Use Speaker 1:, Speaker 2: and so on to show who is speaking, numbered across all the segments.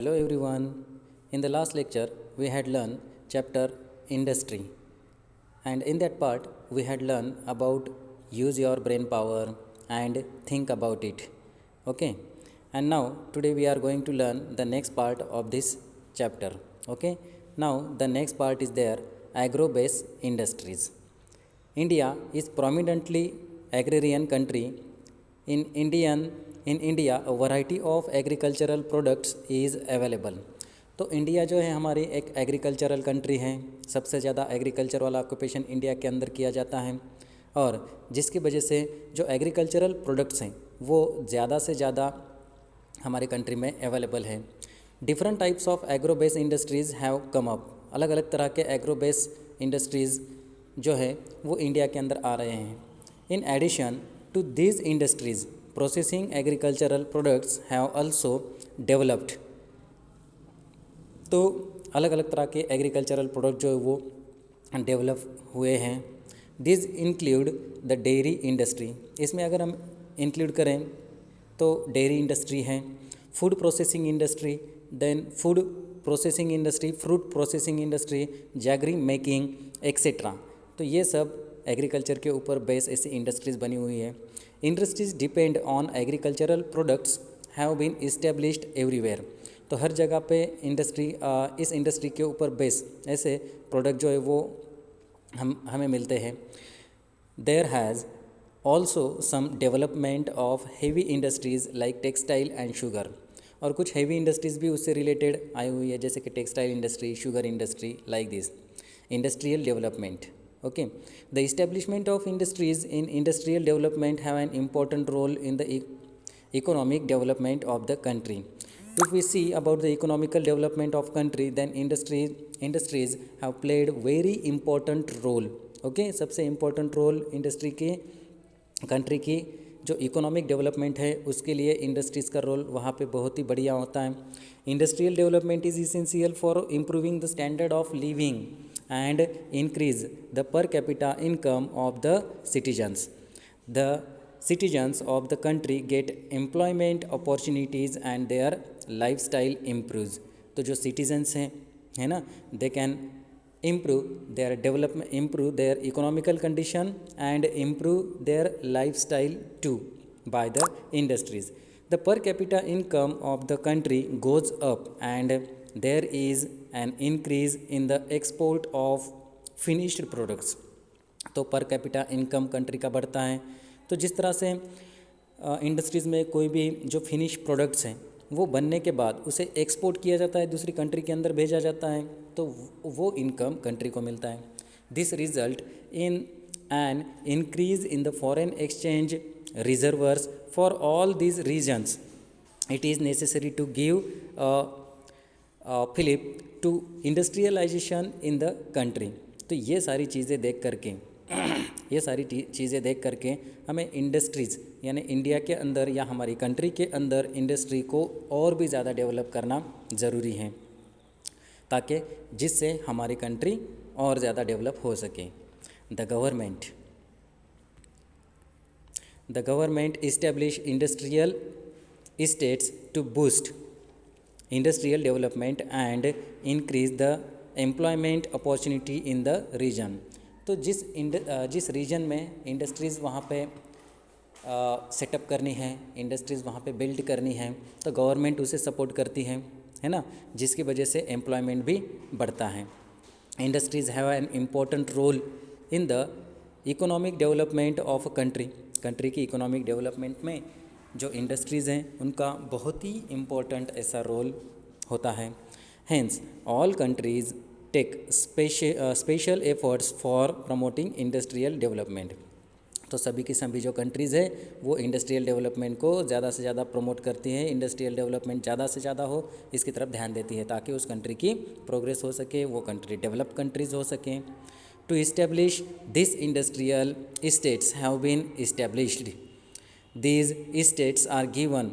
Speaker 1: Hello everyone. In the last lecture, we had learned chapter industry, and in that part, we had learned about use your brain power and think about it. Okay, and now today we are going to learn the next part of this chapter. Okay, now the next part is there agro-based industries. India is prominently agrarian country. In India, a variety of agricultural products is available. तो India जो है हमारी एक agricultural country है। सबसे ज़्यादा agriculture वाला occupation India के अंदर किया जाता है और जिसकी वजह से जो एग्रीकल्चरल प्रोडक्ट्स हैं वो ज़्यादा से ज़्यादा हमारे कंट्री में अवेलेबल है। Different types of agro based industries have come up. अलग अलग तरह के एग्रो बेस्ड इंडस्ट्रीज़ जो है वो इंडिया के अंदर आ रहे हैं। In addition to these industries processing agricultural products have also developed. तो अलग अलग तरह के एग्रीकल्चरल प्रोडक्ट जो है वो डेवलप हुए हैं। This include the dairy industry. इसमें अगर हम इंक्लूड करें तो डेयरी इंडस्ट्री है, food processing industry, then food processing industry, fruit processing industry, jaggery making etcetera. तो ये सब एग्रीकल्चर के ऊपर बेस ऐसी इंडस्ट्रीज़ बनी हुई है। Industries depend on agricultural products have been established everywhere. तो हर जगह पे इस इंडस्ट्री के ऊपर बेस ऐसे प्रोडक्ट जो है वो हमें मिलते हैं। There has also some development of heavy industries like textile and sugar. और कुछ हेवी इंडस्ट्रीज़ भी उससे रिलेटेड आई हुई है, जैसे कि textile industry, sugar industry, like this. Industrial development. Okay, the establishment of industries in industrial development have an important role in the economic development of the country. If we see about the economical development of country, then industries have played very important role. Okay, सबसे important role industry के country की जो economic development है उसके लिए industries का role वहाँ पे बहुत ही बढ़िया होता है। Industrial development is essential for improving the standard of living and increase the per capita income of the citizens. The citizens of the country get employment opportunities and their lifestyle improves. तो जो citizens हैं है ना, they can improve their development, improve their economical condition and improve their lifestyle too by the industries. The per capita income of the country goes up and there is an increase in the export of finished products. तो per capita income country का बढ़ता है। तो जिस तरह से industries में कोई भी जो फिनिश प्रोडक्ट्स हैं वो बनने के बाद उसे एक्सपोर्ट किया जाता है, दूसरी कंट्री के अंदर भेजा जाता है, तो वो इनकम कंट्री को मिलता है। This result in an increase in the foreign exchange reserves for all these reasons. It is necessary to give fillip to industrialisation in the country. तो ये सारी चीज़ें देख करके हमें इंडस्ट्रीज़ यानी इंडिया के अंदर या हमारी कंट्री के अंदर इंडस्ट्री को और भी ज़्यादा डेवलप करना ज़रूरी है ताकि जिससे हमारी कंट्री और ज़्यादा डेवलप हो सके। The government establish industrial states to boost industrial development and increase the employment opportunity in the region. तो जिस रीजन में इंडस्ट्रीज़ वहाँ पे सेटअप करनी है, इंडस्ट्रीज़ वहाँ पे बिल्ड करनी है, तो गवर्नमेंट उसे सपोर्ट करती है ना, जिसकी वजह से एम्प्लॉयमेंट भी बढ़ता है। Industries have an important role in the economic development of a country की इकोनॉमिक डेवलपमेंट में जो इंडस्ट्रीज़ हैं उनका बहुत ही इम्पोर्टेंट ऐसा रोल होता है। Hence all countries take special efforts for promoting industrial development. तो सभी की सभी जो कंट्रीज़ है वो इंडस्ट्रियल डेवलपमेंट को ज़्यादा से ज़्यादा प्रमोट करती हैं, इंडस्ट्रियल डेवलपमेंट ज़्यादा से ज़्यादा हो इसकी तरफ ध्यान देती है ताकि उस कंट्री की प्रोग्रेस हो सके, वो कंट्री डेवलप कंट्रीज़ हो सकें। To establish this industrial states have been established. These states are given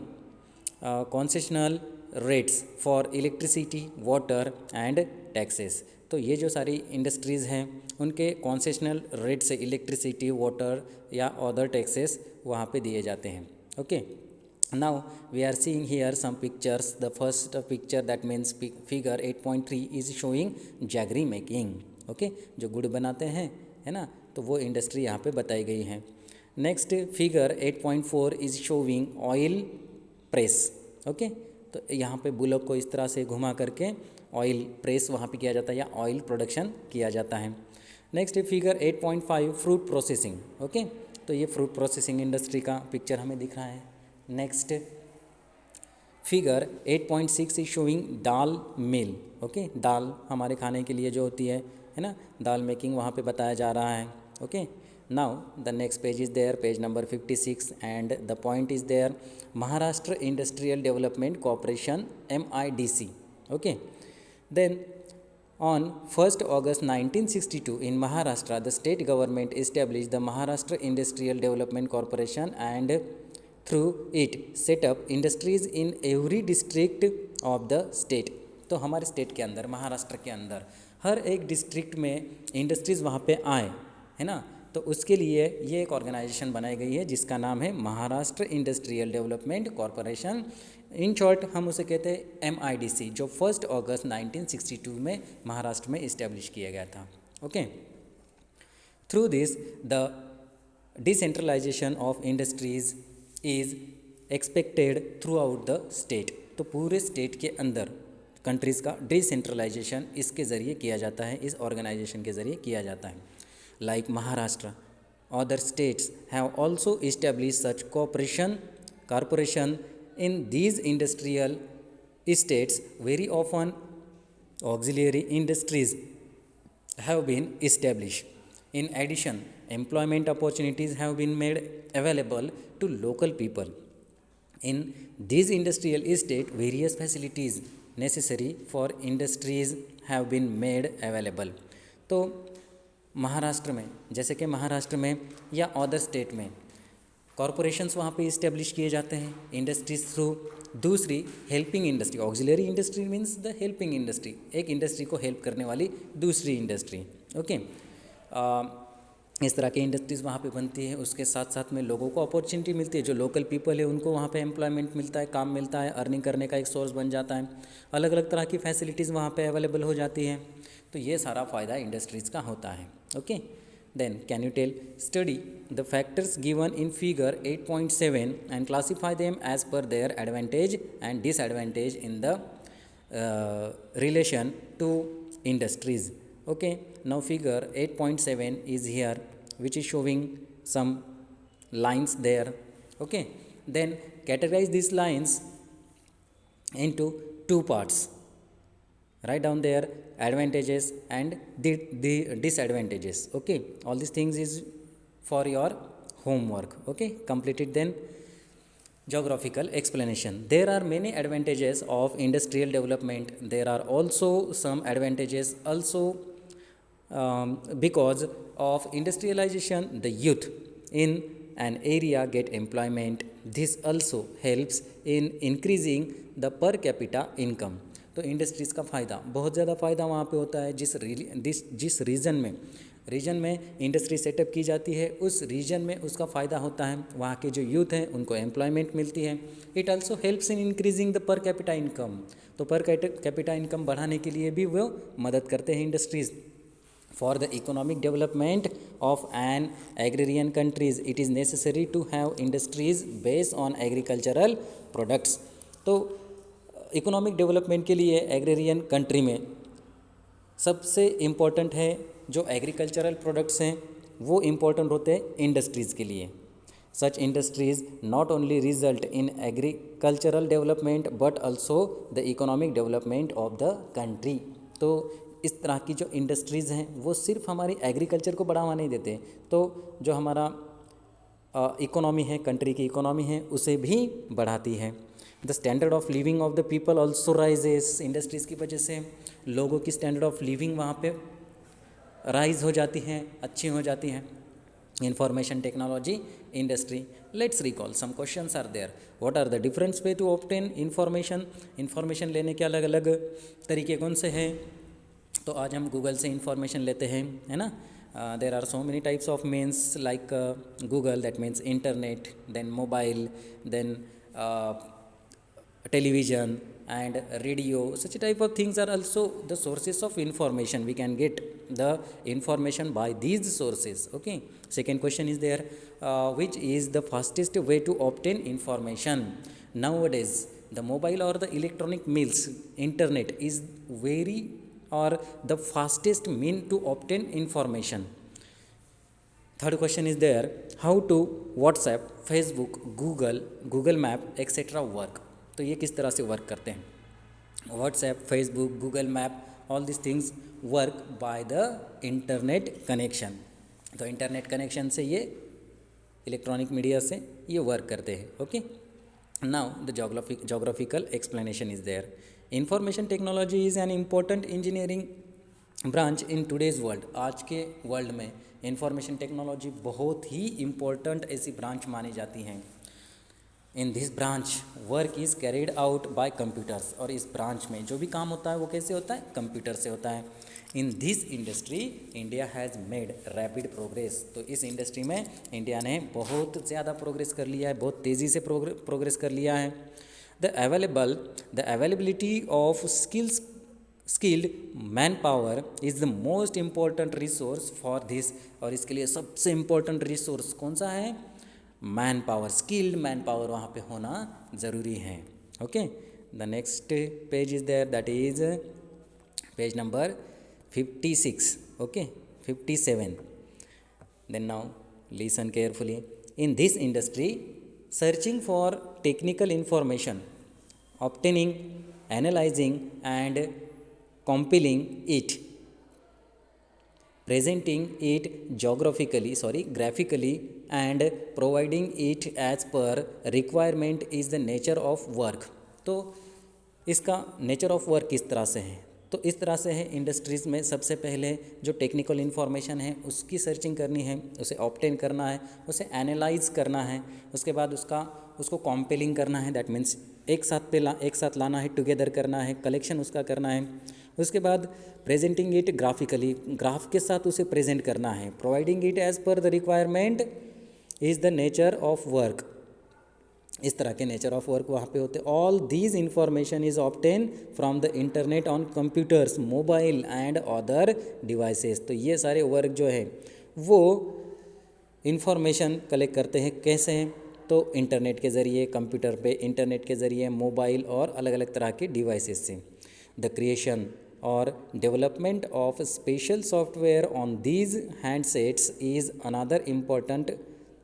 Speaker 1: concessional rates for electricity, water and taxes. तो ये जो सारी इंडस्ट्रीज़ हैं उनके कॉन्सेशनल रेट से इलेक्ट्रिसिटी, वाटर या अदर टैक्सेस वहाँ पे दिए जाते हैं। Okay, Now we are seeing here some pictures. The first picture, that means figure 8.3 is showing jaggery making. Okay, जो गुड़ बनाते हैं, है ना, तो वो इंडस्ट्री यहाँ पे बताई गई है. Next figure 8.4 is showing oil press. Okay, तो यहाँ पे बुलक को इस तरह से घुमा करके ऑयल प्रेस वहाँ पे किया जाता है या ऑयल प्रोडक्शन किया जाता है. Next figure 8.5 fruit processing. Okay, तो ये फ्रूट प्रोसेसिंग इंडस्ट्री का पिक्चर हमें दिख रहा है. Next figure 8.6 is showing dal mill. Okay, दाल हमारे खाने के लिए जो होती है ना, दाल मेकिंग वहाँ पे बताया जा रहा है. Okay, now the next page is there, page number 56, and the point is there Maharashtra industrial development corporation MIDC. Okay, then on 1st August 1962 in Maharashtra, the state government established the Maharashtra Industrial Development Corporation and through it set up industries in every district of the state. तो हमारे state के अंदर, महाराष्ट्र के अंदर हर एक district में industries वहाँ पे आए, है ना. तो उसके लिए ये एक ऑर्गेनाइजेशन बनाई गई है जिसका नाम है Maharashtra industrial development corporation. In short हम उसे कहते हैं MIDC, जो 1 अगस्त 1962 में महाराष्ट्र में इस्टेब्लिश किया गया था. Okay, through this the decentralization of industries is expected throughout the state. तो पूरे स्टेट के अंदर कंट्रीज़ का डिसेंट्रलाइजेशन इसके ज़रिए किया जाता है, इस ऑर्गेनाइजेशन के ज़रिए किया जाता है. Like Maharashtra, other states have also established such corporation in these industrial states. Very often auxiliary industries have been established. In addition, employment opportunities have been made available to local people. In these industrial estates, various facilities necessary for industries have been made available. तो महाराष्ट्र में, जैसे कि महाराष्ट्र में या other state में corporations वहाँ पे establish किए जाते हैं इंडस्ट्रीज थ्रू. दूसरी helping industry, auxiliary industry means the helping industry, एक इंडस्ट्री को हेल्प करने वाली दूसरी इंडस्ट्री. ओके, इस तरह की इंडस्ट्रीज़ वहाँ पे बनती है. उसके साथ साथ में लोगों को अपॉर्चुनिटी मिलती है, जो लोकल पीपल है उनको वहाँ पे एम्प्लॉयमेंट मिलता है, काम मिलता है, अर्निंग करने का एक सोर्स बन जाता है. अलग अलग तरह की फैसिलिटीज़ वहाँ पे अवेलेबल हो जाती हैं. तो ये सारा फ़ायदा इंडस्ट्रीज़ का होता है. Okay, then can you tell, study the factors given in figure 8.7 and classify them as per their advantage and disadvantage in the relation to industries. Okay, now figure 8.7 is here, which is showing some lines there. Okay, then categorize these lines into two parts. Write down their advantages and the disadvantages. Okay, all these things is for your homework. Okay, complete it. Then geographical explanation. There are many advantages of industrial development. There are also some advantages also because of industrialization, the youth in an area get employment. This also helps in increasing the per capita income. तो industries का फ़ायदा, बहुत ज़्यादा फ़ायदा वहाँ पे होता है. जिस रीजन में इंडस्ट्री सेटअप की जाती है, उस रीजन में उसका फ़ायदा होता है. वहाँ के जो यूथ हैं उनको एम्प्लॉयमेंट मिलती है. It also helps in increasing the per capita income. तो पर कैपिटा इनकम बढ़ाने के लिए भी वो मदद करते हैं industries. For the economic development of an agrarian countries, it is necessary to have industries based on agricultural products. तो इकोनॉमिक डेवलपमेंट के लिए एग्रेरियन कंट्री में सबसे इम्पॉर्टेंट है जो एग्रीकल्चरल प्रोडक्ट्स हैं, वो इम्पॉर्टेंट होते हैं इंडस्ट्रीज़ के लिए. Such industries not only result in agricultural development but also the economic development of the country. तो इस तरह की जो इंडस्ट्रीज़ हैं वो सिर्फ हमारी एग्रीकल्चर को बढ़ावा नहीं देते, तो जो हमारा इकोनॉमी है, कंट्री की इकोनॉमी है, उसे भी बढ़ाती है. The standard of living of the people also rises. Industries की वजह से लोगों की स्टैंडर्ड ऑफ लिविंग वहाँ पे राइज हो जाती हैं, अच्छी हो जाती हैं. Information technology industry. Let's recall some questions are there. What are the different way to obtain information लेने के अलग अलग तरीके कौन से हैं. तो आज हम गूगल से इन्फॉर्मेशन लेते हैं, है ना. There are so many types of means like Google, that means internet, then mobile, then television and radio, such type of things are also the sources of information. We can get the information by these sources. Okay, second question is there, which is the fastest way to obtain information? Nowadays the mobile or the electronic means, internet is very or the fastest mean to obtain information. Third question is there, how to WhatsApp, Facebook, Google Map etc. work? तो ये किस तरह से work करते हैं? WhatsApp, Facebook, Google map, all this things work by the internet connection. तो internet connection से ये इलेक्ट्रॉनिक मीडिया से ये वर्क करते हैं. Okay, now the geographical explanation is there. Information technology is an important engineering branch in today's world. आज के world में इंफॉर्मेशन टेक्नोलॉजी बहुत ही इम्पोर्टेंट ऐसी ब्रांच मानी जाती हैं. In this branch work is carried out by computers. और इस ब्रांच में जो भी काम होता है वो कैसे होता है? कंप्यूटर से होता है. इन this industry India has made rapid progress. तो इस इंडस्ट्री में इंडिया ने बहुत ज़्यादा प्रोग्रेस कर लिया है, बहुत तेज़ी से प्रोग्रेस कर लिया है. The availability of skilled man power is the most important resource for this. और इसके लिए सबसे इम्पोर्टेंट रिसोर्स कौन सा है? Man power. Skilled man power वहाँ पे होना ज़रूरी है. Okay, the next page is there, that is page number 56. Okay, 57. Then now listen carefully. In this industry searching for technical information, obtaining, analyzing and compiling it, presenting it graphically and providing it as per requirement is the nature of work. तो इसका nature of work किस तरह से है? तो इस तरह से है, इंडस्ट्रीज़ में सबसे पहले जो टेक्निकल इन्फॉर्मेशन है उसकी सर्चिंग करनी है, उसे ऑब्टेन करना है, उसे एनालाइज करना है, उसके बाद उसको कॉम्पेलिंग करना है, दैट मीन्स एक साथ लाना है, टुगेदर करना है, कलेक्शन उसका करना है. उसके बाद प्रेजेंटिंग इट ग्राफिकली, ग्राफ के साथ उसे प्रेजेंट करना है. Providing it as per the requirement is the nature of work. इस तरह के नेचर ऑफ वर्क वहाँ पे होते. All these information is obtain from the internet on computers, mobile and other devices. तो ये सारे वर्क जो है वो इंफॉर्मेशन कलेक्ट करते हैं. कैसे हैं? तो इंटरनेट के ज़रिए, कंप्यूटर पे इंटरनेट के ज़रिए, मोबाइल और अलग अलग तरह के डिवाइसेस से. द क्रिएशन और development of special software on these handsets is another important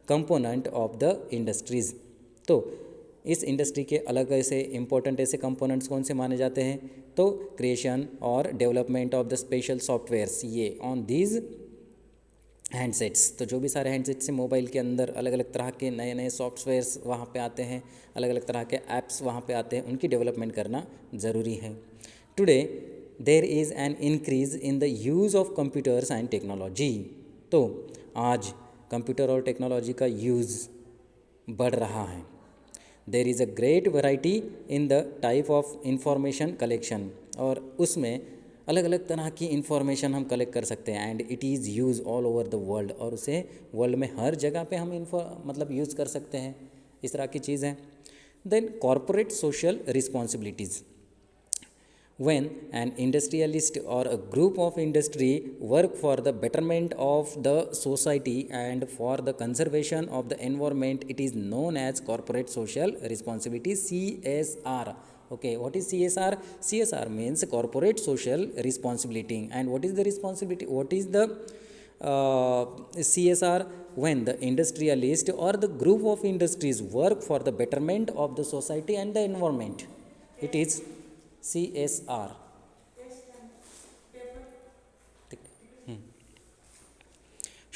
Speaker 1: component of the industries. तो इस इंडस्ट्री के अलग ऐसे इंपॉर्टेंट ऐसे कंपोनेंट्स कौन से माने जाते हैं? तो क्रिएशन और development of the special softwares, ये ऑन दीज हैंडसेट्स. तो जो भी सारे हैंडसेट्स हैं, मोबाइल के अंदर अलग अलग तरह के नए नए सॉफ्टवेयर्स वहाँ पे आते हैं, अलग अलग तरह के ऐप्स वहाँ पे आते हैं, उनकी डेवलपमेंट करना ज़रूरी है. Today there is an increase in the use of computers and technology. तो आज कंप्यूटर और टेक्नोलॉजी का यूज़ बढ़ रहा है. There is a great variety in the type of information collection. और उसमें अलग अलग तरह की इंफॉर्मेशन हम कलेक्ट कर सकते हैं. And it is use all over the world. और उसे वर्ल्ड में हर जगह पे हम मतलब यूज़ कर सकते हैं. इस तरह की चीज़ है. Then corporate social responsibilities. When an industrialist or a group of industry work for the betterment of the society and for the conservation of the environment, it is known as corporate social responsibility, CSR. Okay, what is CSR? CSR means corporate social responsibility. And what is the responsibility? What is the CSR? When the industrialist or the group of industries work for the betterment of the society and the environment, it is CSR.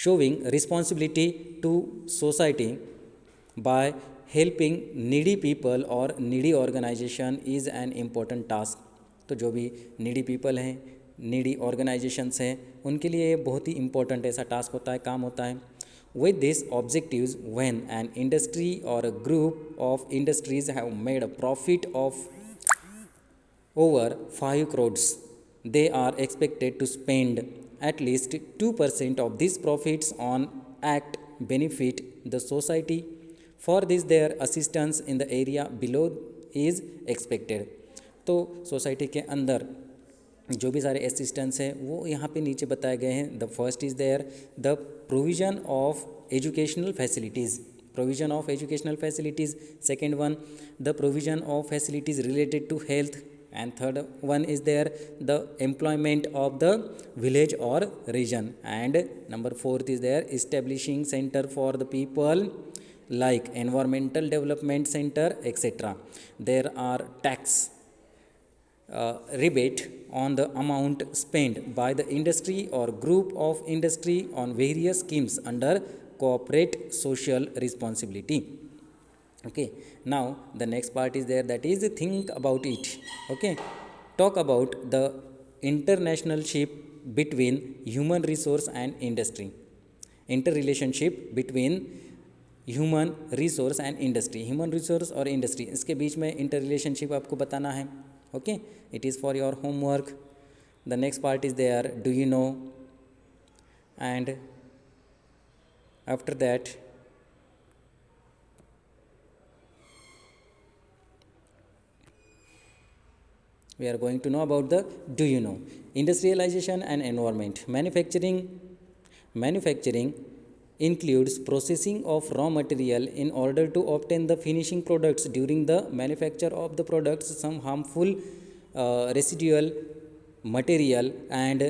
Speaker 1: Showing responsibility to society by helping needy people or needy organization is an important task. तो जो भी needy people हैं, needy organizations हैं, उनके लिए बहुत ही important ऐसा task होता है, काम होता है. With these objectives, when an industry or a group of industries have made a profit of over 5 crores, they are expected to spend at least 2% of these profits on act benefit the society For this their assistance in the area below is expected. तो society के अंदर जो भी सारे assistance हैं वो यहाँ पे नीचे बताए गए हैं. The first is there the provision of educational facilities, provision of educational facilities. Second one, the provision of facilities related to health. And third one is there the employment of the village or region. And number fourth is there establishing center for the people like environmental development center, etc. There are tax rebate on the amount spent by the industry or group of industry on various schemes under corporate social responsibility. Okay, now the next part is there, that is think about it. Okay, talk about the interrelationship between human resource and industry. Interrelationship between human resource and industry. Human resource और industry, इसके बीच में inter relationship आपको बताना है. Okay, it is for your homework. The next part is there do you know, and after that we are going to know about the do you know. Industrialization and environment. Manufacturing includes processing of raw material in order to obtain the finishing products. During the manufacture of the products, some harmful residual material and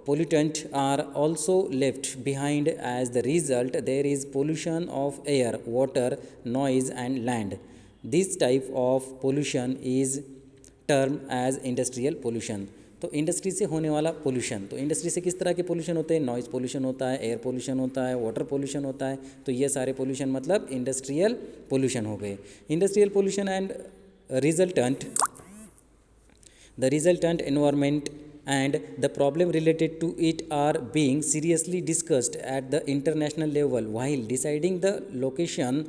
Speaker 1: pollutant are also left behind. As the result, there is pollution of air, water, noise and land. This type of pollution is termed as industrial pollution. तो industry से होने वाला pollution, तो industry से किस तरह के pollution होते हैं? नॉइज़ पोल्यूशन होता है, एयर पोल्यूशन होता है, वाटर पोल्यूशन होता है. तो ये सारे पोल्यूशन मतलब इंडस्ट्रियल पोल्यूशन हो गए. Industrial pollution and the resultant environment and the problem related to it are being seriously discussed at the international level. While deciding the location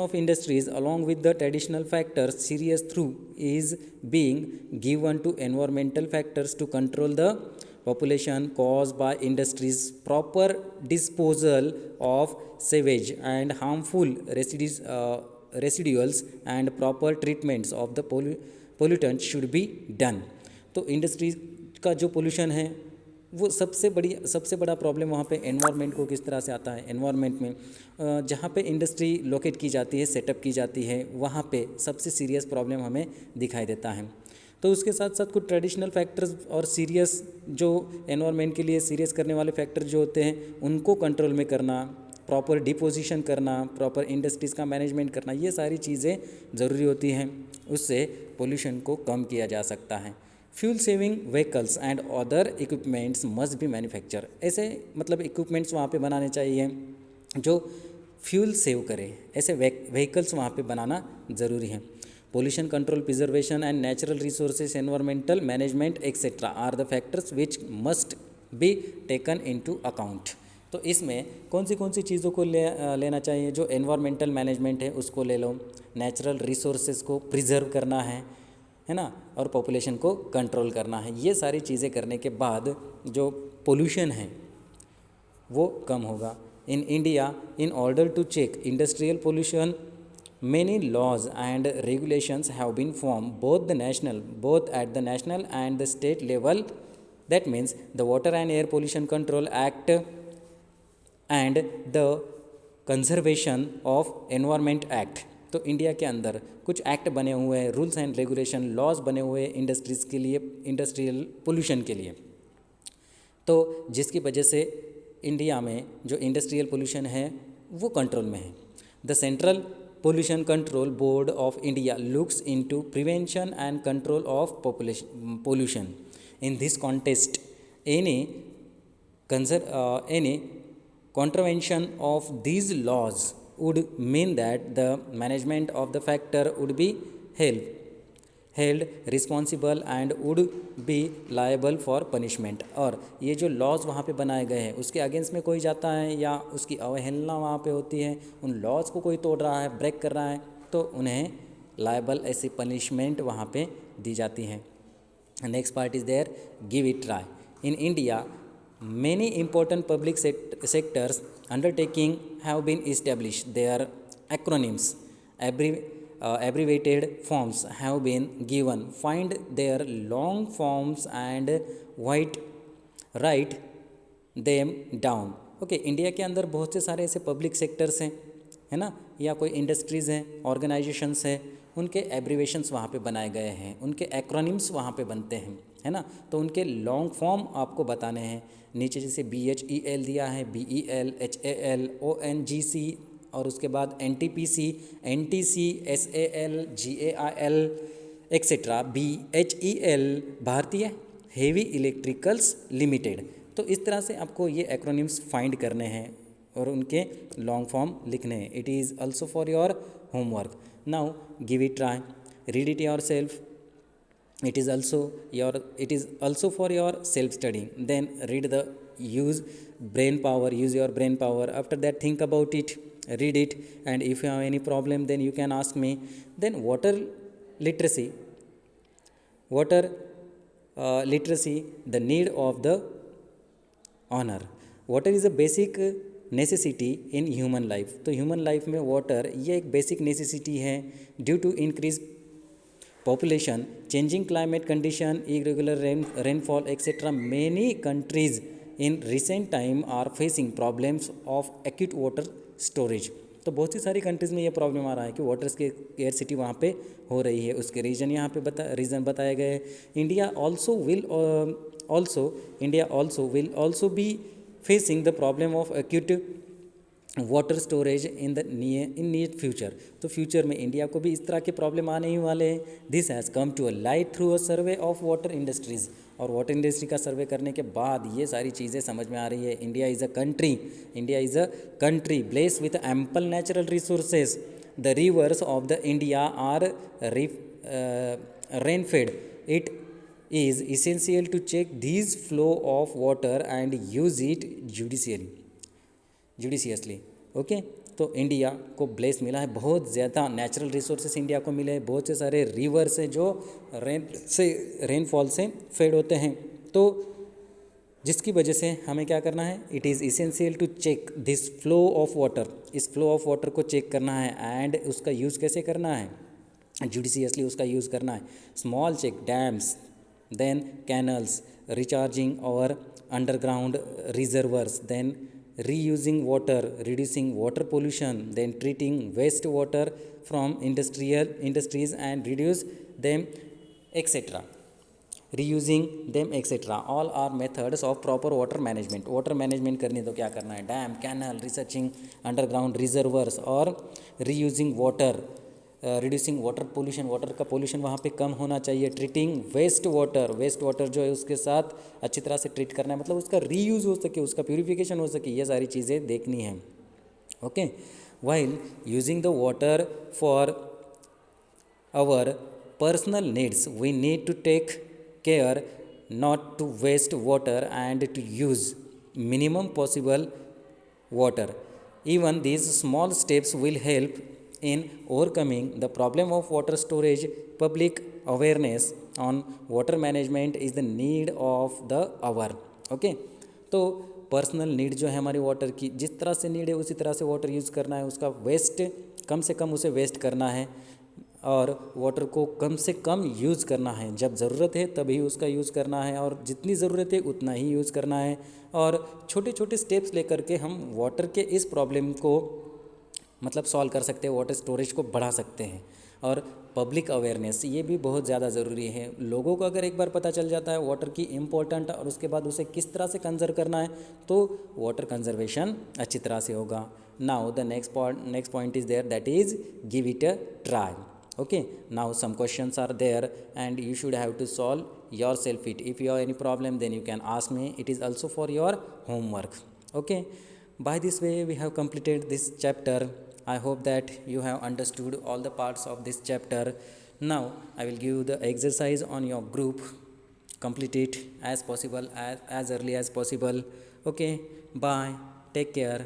Speaker 1: of industries along with the traditional factors, serious thought is being given to environmental factors to control the population caused by industries, proper disposal of sewage and harmful residuals and proper treatments of the pollutants should be done. तो industry का जो pollution है वो सबसे बड़ा problem वहाँ पे environment को किस तरह से आता है. एनवायरनमेंट में जहाँ पे इंडस्ट्री लोकेट की जाती है, सेटअप की जाती है, वहाँ पे सबसे सीरियस प्रॉब्लम हमें दिखाई देता है. तो उसके साथ साथ कुछ ट्रेडिशनल फैक्टर्स और सीरियस जो एनवायरनमेंट के लिए सीरियस करने वाले फैक्टर जो होते हैं उनको कंट्रोल में करना, प्रॉपर डिपोजिशन करना, प्रॉपर इंडस्ट्रीज़ का मैनेजमेंट करना, ये सारी चीज़ें ज़रूरी होती हैं. उससे पोल्यूशन को कम किया जा सकता है. Fuel saving vehicles and other equipments must be manufacture. ऐसे मतलब इक्विपमेंट्स वहाँ पे बनाने चाहिए जो फ्यूल सेव करे, ऐसे व्हीकल्स वहाँ पे बनाना ज़रूरी है. Pollution control, preservation and natural resources, environmental management etcetera are the factors which must be taken into account. तो इसमें कौन सी चीज़ों को लेना चाहिए? जो एनवायरमेंटल मैनेजमेंट है उसको ले लो, नेचुरल रिसोर्सेज को प्रिजर्व करना है ना, और पॉपुलेशन को कंट्रोल करना है. ये सारी चीज़ें करने के बाद जो पोल्यूशन है वो कम होगा. In India, in order to check industrial pollution, many laws and regulations have been formed both at the national and the state level. That means the Water and Air Pollution Control Act and the Conservation of Environment Act. तो India के अंदर कुछ act बने हुए हैं, rules and regulation, laws बने हुए हैं इंडस्ट्रीज़ के लिए, इंडस्ट्रियल पोल्यूशन के लिए. तो जिसकी वजह से इंडिया में जो इंडस्ट्रियल पोल्यूशन है वो कंट्रोल में है. The central Pollution Control Board of India looks into prevention and control of pollution. In this context, any contravention of these laws would mean that the management of the factor would be held responsible and would be liable for punishment. और ये जो laws वहाँ पे बनाए गए हैं उसके against में कोई जाता है या उसकी अवहेलना वहाँ पे होती है, उन लॉज को कोई तोड़ रहा है, ब्रेक कर रहा है, तो उन्हें लायबल ऐसी पनिशमेंट वहाँ पे दी जाती है. Next part is there, give it try. In India Many important public sectors undertaking have been established. Their acronyms, abbreviated forms have been given. Find their long forms and white write them down. Okay, India के अंदर बहुत से सारे ऐसे public sectors हैं, है ना, या कोई इंडस्ट्रीज़ हैं, ऑर्गेनाइजेशंस हैं, उनके एब्रीवेशंस वहाँ पे बनाए गए हैं, उनके एक्रोनिम्स वहाँ पे बनते हैं, है ना। तो उनके लॉन्ग फॉर्म आपको बताने हैं। नीचे जैसे BHEL दिया है, BEL, HAL, ONGC, और उसके बाद NTPC, NTC, SAL, GAIL etcetera, BHEL, भारतीय हेवी इलेक्ट्रिकल्स लिमिटेड। तो इस तरह से आपको ये एक्रोनिम्स फाइंड करने हैं और उनके लॉन्ग फॉर्म लिखने हैं। It is also for your homework. Now give it try, read it your self. It is also for your self study. Then read the use your brain power. After that, think about it, read it, and if you have any problem, then you can ask me. Then literacy water literacy, the need of the honor. Water is a basic necessity in human life. तो human life में water ये एक basic necessity है. Due to increased population, changing climate condition, irregular rainfall, etc., many countries in recent time are facing problems of acute water storage. तो बहुत सी सारी countries में ये प्रॉब्लम आ रहा है कि वाटर स्केर्सिटी वहाँ पे हो रही है. उसके रीजन यहाँ पे रीज़न बताए गए. India also will also be facing the problem of acute water storage in near future. तो फ्यूचर में इंडिया को भी इस तरह के प्रॉब्लम आने ही वाले हैं. This has come to a light through a survey of water industries. और वाटर इंडस्ट्री का सर्वे करने के बाद ये सारी चीज़ें समझ में आ रही है. India is a country blessed with ample natural resources. The rivers of the India are rain fed. It is essential to check these flow of water and use it judiciously. Okay, तो India को bless मिला है, बहुत ज़्यादा natural resources India को मिले हैं, बहुत से सारे रिवर्स हैं जो रेनफॉल से फेड होते हैं. तो जिसकी वजह से हमें क्या करना है, it is essential to check this flow of water. इस फ्लो ऑफ वाटर को चेक करना है एंड उसका यूज़ कैसे करना है, जुडिशियसली उसका यूज़ करना है. Small check dams, then canals, recharging our underground reservoirs, then reusing water, reducing water pollution, then treating wastewater from industries and reduce them, etc. reusing them, etc. all are methods of proper water management. water management करनी तो क्या करना है, dam, canal, researching underground reservoirs और reusing water, reducing water pollution, water का pollution वहाँ पे कम होना चाहिए. ट्रीटिंग वेस्ट वाटर जो है उसके साथ अच्छी तरह से ट्रीट करना है, मतलब उसका रीयूज़ हो सके, उसका प्यूरिफिकेशन हो सके, ये सारी चीज़ें देखनी है. Okay, while using the water for our personal needs we need to take care not to waste water and to use minimum possible water. even these small steps will help in overcoming the problem of water storage. Public awareness on water management is the need of the hour. Okay, तो personal need जो है हमारी water की, जिस तरह से need है उसी तरह से वाटर यूज़ करना है. उसका वेस्ट कम से कम उसे वेस्ट करना है और वाटर को कम से कम यूज़ करना है. जब ज़रूरत है तभी उसका यूज़ करना है और जितनी ज़रूरत है उतना ही यूज़ करना है. और छोटे छोटे स्टेप्स लेकर के हम वाटर के इस प्रॉब्लम को मतलब सॉल्व कर सकते हैं, वाटर स्टोरेज को बढ़ा सकते हैं. और पब्लिक अवेयरनेस ये भी बहुत ज़्यादा ज़रूरी है. लोगों को अगर एक बार पता चल जाता है वाटर की इम्पोर्टेंट और उसके बाद उसे किस तरह से कंजर्व करना है तो वाटर कंजर्वेशन अच्छी तरह से होगा. Now the next point is there, that is give it a try. Okay, now some questions are there and you should have to solve yourself it. If you have any problem then you can ask me. It is also for your homework. Okay, by this way we have completed this chapter. I hope that you have understood all the parts of this chapter. Now I will give the exercise on your group. Complete it as possible, as early as possible. Okay, bye, take care.